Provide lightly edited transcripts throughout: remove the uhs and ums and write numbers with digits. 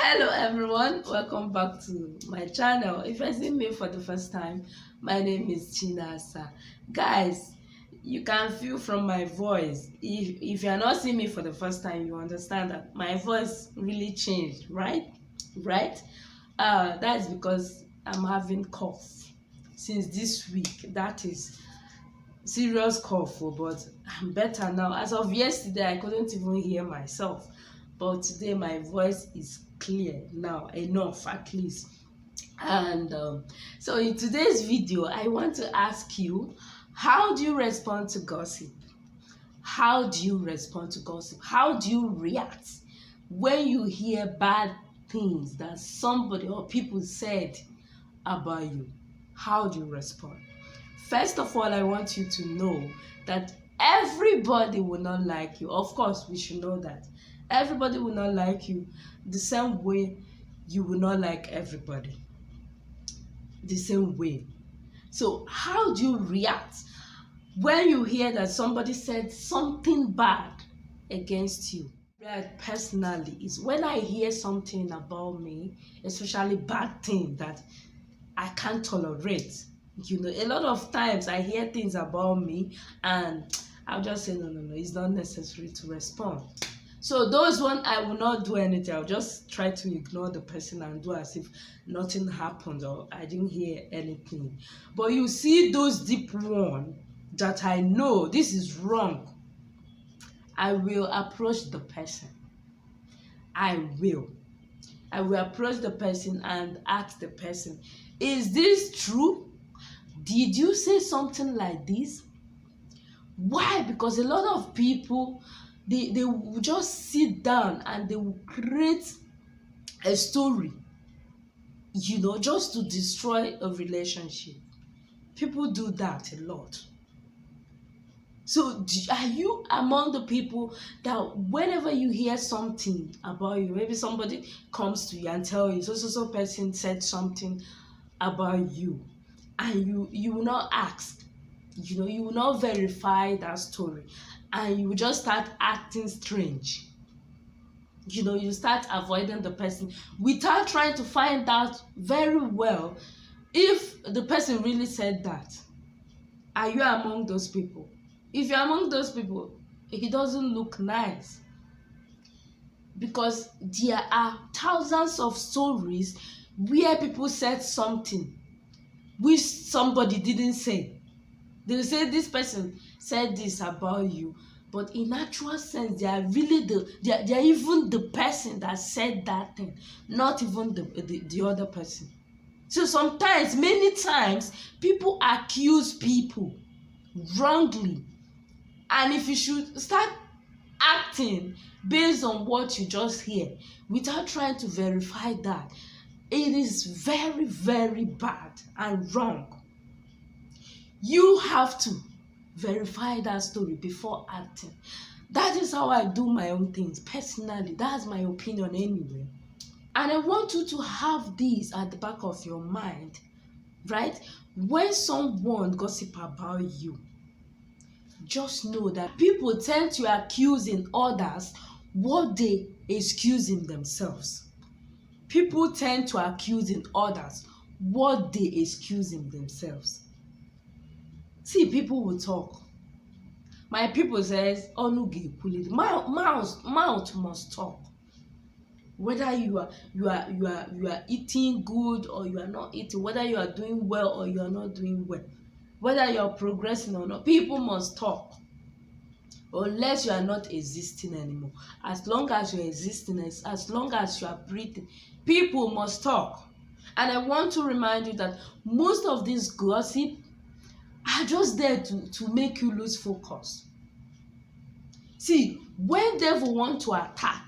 Hello everyone, welcome back to my channel. If you're seeing me for the first time, my name is Chinasa. Guys, you can feel from my voice, if you're not seeing me for the first time, you understand that my voice really changed, right? That's because I'm having cough since this week. That is serious cough, but I'm better now. As of yesterday, I couldn't even hear myself, but today my voice is clear now, enough at least. And so in today's video, I want to ask you, how do you respond to gossip? How do you respond to gossip? How do you react when you hear bad things that somebody or people said about you? How do you respond? First of all, I want you to know that everybody will not like you. Of course, we should know that. Everybody will not like you the same way you will not like everybody. The same way. So how do you react when you hear that somebody said something bad against you? Personally, is when I hear something about me, especially bad thing that I can't tolerate. A lot of times I hear things about me and I'll just say, no, it's not necessary to respond. So those one, I will not do anything. I'll just try to ignore the person and do as if nothing happened or I didn't hear anything. But you see those deep one that I know this is wrong, I will approach the person. I will approach the person and ask the person, is this true? Did you say something like this? Why? Because a lot of people, they will just sit down and they will create a story, just to destroy a relationship. People do that a lot. So are you among the people that whenever you hear something about you, maybe somebody comes to you and tell you, so person said something about you, and you will not ask, you will not verify that story, and you will just start acting strange. You start avoiding the person without trying to find out very well if the person really said that. Are you among those people? If you're among those people, it doesn't look nice, because there are thousands of stories where people said something which somebody didn't say. They will say this person said this about you, but in actual sense, they are really they are even the person that said that thing, not even the other person. So sometimes, many times, people accuse people wrongly, and if you should start acting based on what you just hear without trying to verify that, it is very, very bad and wrong. You have to verify that story before acting. That is how I do my own things personally. That's my opinion anyway. And I want you to have this at the back of your mind, right? When someone gossip about you, just know that people tend to accuse in others what they excuse in themselves. People tend to accuse in others what they excuse in themselves. See, people will talk. My people says, mouth must talk. Whether you are eating good or you are not eating, whether you are doing well or you are not doing well, whether you are progressing or not, people must talk. Unless you are not existing anymore. As long as you are existing, as long as you are breathing, people must talk. And I want to remind you that most of this gossip are just there to make you lose focus. See, when devil want to attack,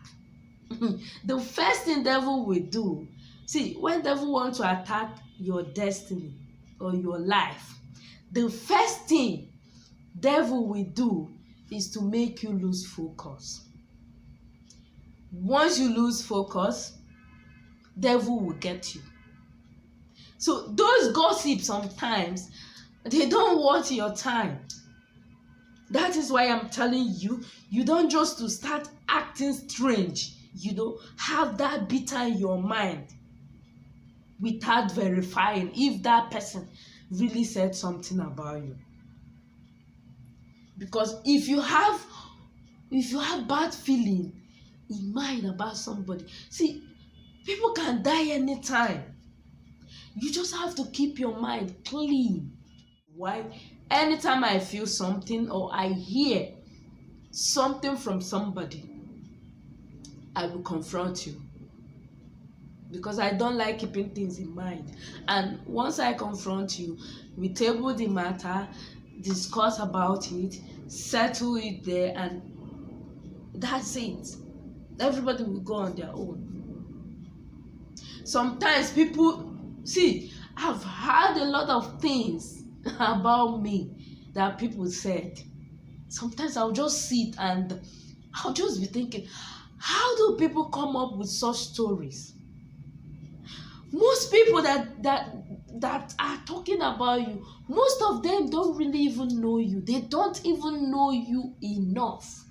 the first thing devil will do, when devil want to attack your destiny or your life, the first thing devil will do is to make you lose focus. Once you lose focus, devil will get you. So those gossips sometimes, they don't want your time. That is why I'm telling you, you don't just to start acting strange. have that bitter in your mind without verifying if that person really said something about you. Because if you have bad feeling in mind about somebody, see, people can die anytime. You just have to keep your mind clean. Why? Anytime I feel something or I hear something from somebody, I will confront you, because I don't like keeping things in mind. And once I confront you, we table the matter, discuss about it, settle it there, and that's it. Everybody will go on their own. Sometimes people, see, I've heard a lot of things about me that people said. Sometimes I'll just sit and I'll just be thinking, how do people come up with such stories? Most people that are talking about you, most of them don't really even know you. They don't even know you enough.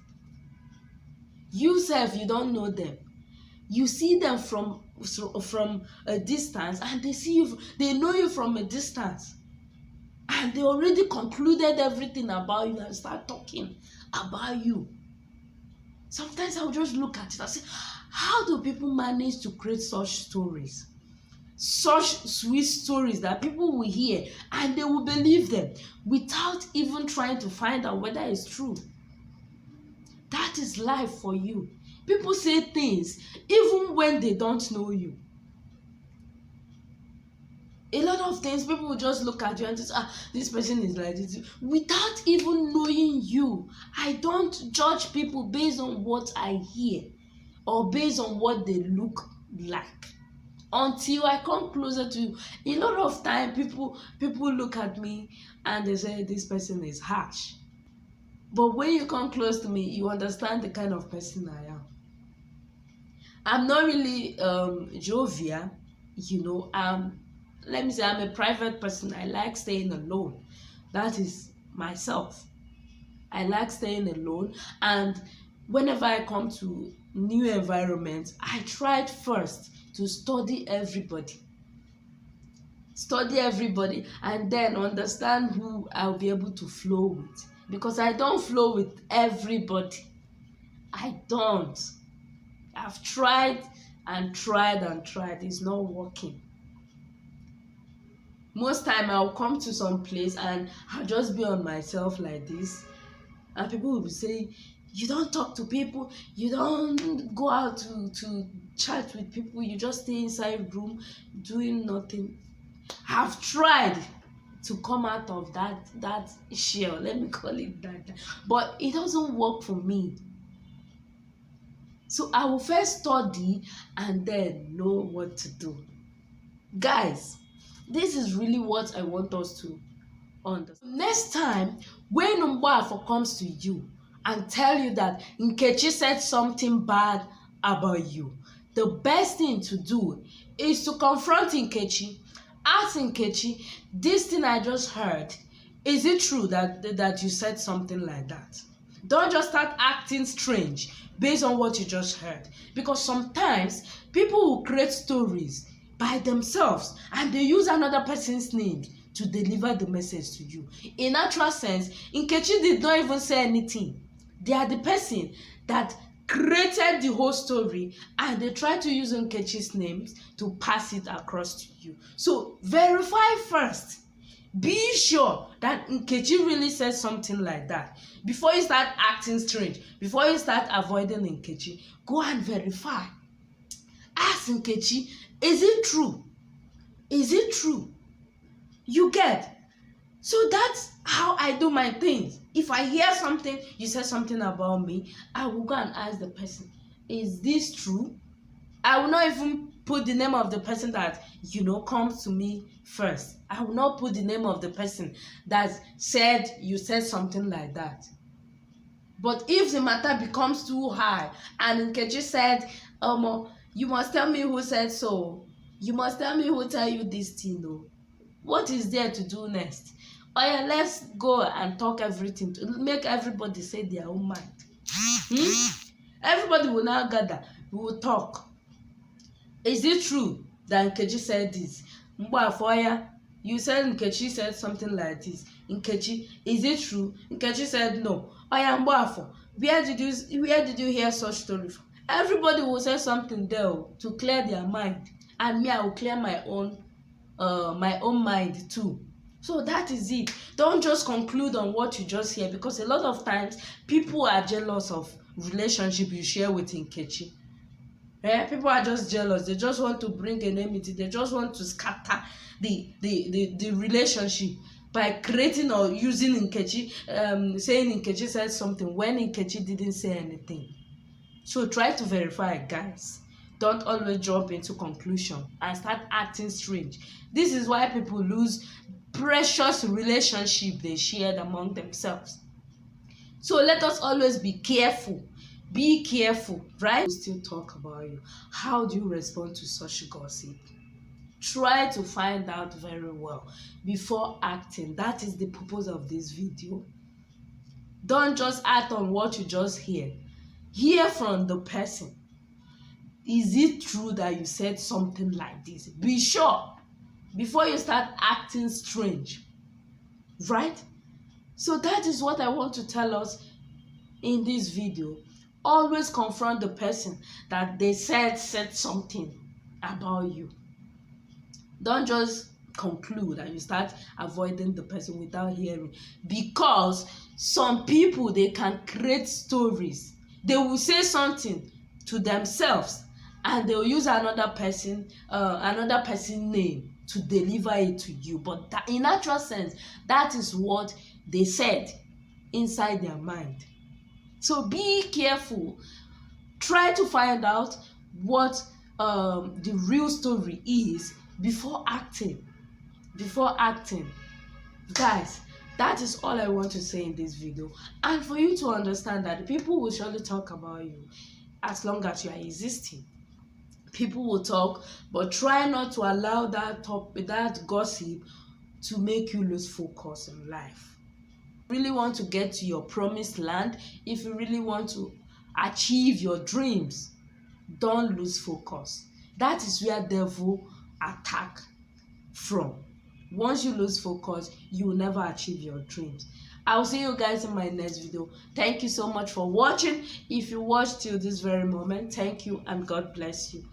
You self, you don't know them. You see them from a distance, and they know you from a distance, and they already concluded everything about you and start talking about you. Sometimes I'll just look at it and say, how do people manage to create such stories? Such sweet stories that people will hear and they will believe them without even trying to find out whether it's true. That is life for you. People say things even when they don't know you. A lot of things, people will just look at you and just, this person is like this, without even knowing you. I don't judge people based on what I hear or based on what they look like, until I come closer to you. A lot of time, people look at me and they say, this person is harsh. But when you come close to me, you understand the kind of person I am. I'm not really jovial, let me say I'm a private person. I like staying alone. That is myself. I like staying alone, and whenever I come to new environments, I tried first to study everybody, and then understand who I'll be able to flow with, because I don't flow with everybody. I don't. I've tried and tried and tried. It's not working. Most time I'll come to some place and I'll just be on myself like this, and people will be saying, you don't talk to people, you don't go out to chat with people, you just stay inside room doing nothing. I've tried to come out of that shell, let me call it that, but it doesn't work for me. So I will first study and then know what to do. Guys, this is really what I want us to understand. Next time, when Mboafo comes to you and tell you that Nkechi said something bad about you, the best thing to do is to confront Nkechi. Ask Nkechi, this thing I just heard, is it true that you said something like that? Don't just start acting strange based on what you just heard, because sometimes people will create stories by themselves and they use another person's name to deliver the message to you. In actual sense, Nkechi did not even say anything. They are the person that created the whole story, and they try to use Nkechi's names to pass it across to you. So verify first. Be sure that Nkechi really said something like that. Before you start acting strange, before you start avoiding Nkechi, go and verify. Ask Nkechi, is it true? Is it true? You get? So that's how I do my things. If I hear something, you said something about me, I will go and ask the person, is this true? I will not even put the name of the person that, comes to me first. I will not put the name of the person that said you said something like that. But if the matter becomes too high and Nkechi said, you must tell me who said so. You must tell me who tell you this thing, though. What is there to do next? Oh yeah, let's go and talk everything to make everybody say their own mind. Everybody will now gather. We will talk. Is it true that Nkechi said this? Mgbafoya, you said Nkechi said something like this. Nkechi, is it true? Nkechi said no. Oya Mgbafo, where did you hear such story from? Everybody will say something there to clear their mind, and me, I will clear my own mind too. So that is it. Don't just conclude on what you just hear, because a lot of times people are jealous of relationship you share with Nkechi. People are just jealous. They just want to bring enmity. They just want to scatter the relationship by creating or using Nkechi, saying Nkechi said something when Nkechi didn't say anything. So try to verify, guys. Don't always jump into conclusion and start acting strange. This is why people lose precious relationship they shared among themselves. So let us always be careful. Be careful, right? We still talk about you. How do you respond to such gossip? Try to find out very well before acting. That is the purpose of this video. Don't just act on what you just hear. Hear from the person. Is it true that you said something like this? Be sure before you start acting strange, right? So that is what I want to tell us in this video. Always confront the person that they said something about you. Don't just conclude and you start avoiding the person without hearing, because some people, they can create stories. They will say something to themselves and they'll use another person name to deliver it to you, but that, in actual sense, that is what they said inside their mind. So be careful. Try to find out what the real story is before acting. Guys, that is all I want to say in this video. And for you to understand that people will surely talk about you as long as you are existing. People will talk, but try not to allow that gossip to make you lose focus in life. If you really want to get to your promised land, if you really want to achieve your dreams, don't lose focus. That is where devil attack from. Once you lose focus, you will never achieve your dreams. I'll see you guys in my next video. Thank you so much for watching. If you watched till this very moment, thank you and God bless you.